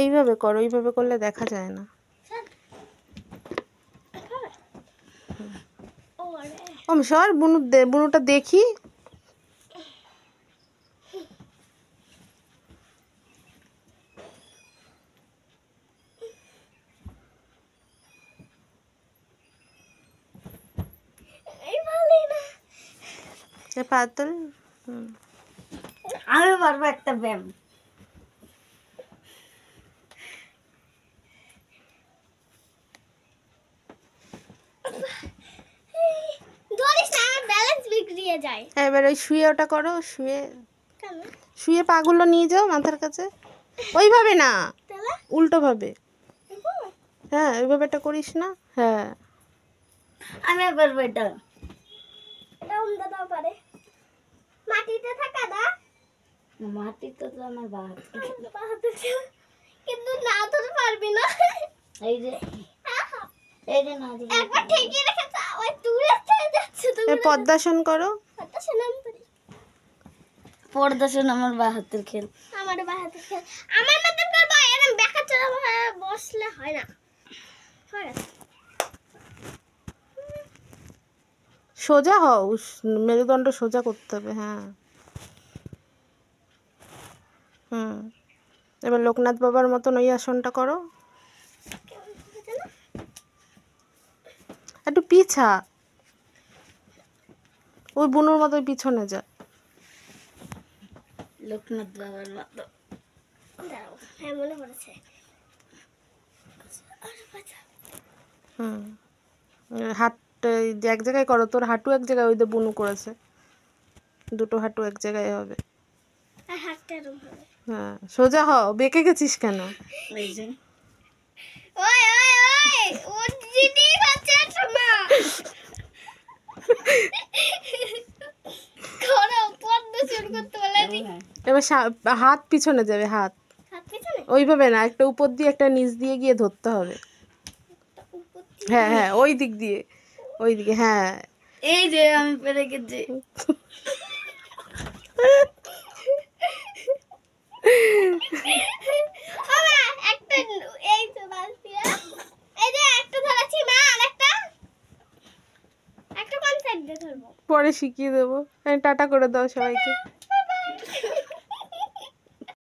এইভাবে করো, এইভাবে করলে দেখা যায় না। সর বুনুটা দেখি। পাতল। আমি পারবো একটা ব্যায়াম। এবার ওই শুয়ে ওটা করো, শুয়ে পাগুলো নিয়ে যাও মাথার কাছে। ওইভাবে না, উল্টো ভাবে। হ্যাঁ, ওইভাবে এটা করিস না। হ্যাঁ, আমি পারবো এটা। পারে মাটিতে থাকা দা। মাটিতে তো আমার বাহাত কিন্তু না তো পারবি না। এই যে না একবার ঠিকই রেখেছ, ওই দূরে থেকে যাচ্ছে। তুমি পদ্মাসন করো। পদ্মাসন আমার বাহাতের খেল। আমার বাহাতের খেল আমার মত করব। এরকম বেকা চড়া বসলে হয় না। হয় সোজা হও, মেরুদণ্ড সোজা করতে হবে। হ্যাঁ, এবার লোকনাথ বাবার মতন ওই আসনটা করো। একটু পিছা, ওই বুনুর মতো পিছনে যা। লোকনাথ বাবার মতো। হ্যাঁ, মনে পড়েছে। হাত এক জায়গায় করো, তোর হাঁটু এক জায়গায়, ওই যে বুনু করেছে, দুটো হাঁটু এক জায়গায় হবে। হ্যাঁ, সোজা হও, বেঁকে গেছিস কেন? এবার হাত পিছনে যাবে, হাত ওইভাবে না, একটা উপর দিয়ে একটা নিচ দিয়ে গিয়ে ধরতে হবে। হ্যাঁ হ্যাঁ, ওই দিক দিয়ে, ওই দিকে। হ্যাঁ, এই যে আমি পেরে গেছি। পরে শিখিয়ে দেবো। টাটা করে দাও সবাইকে।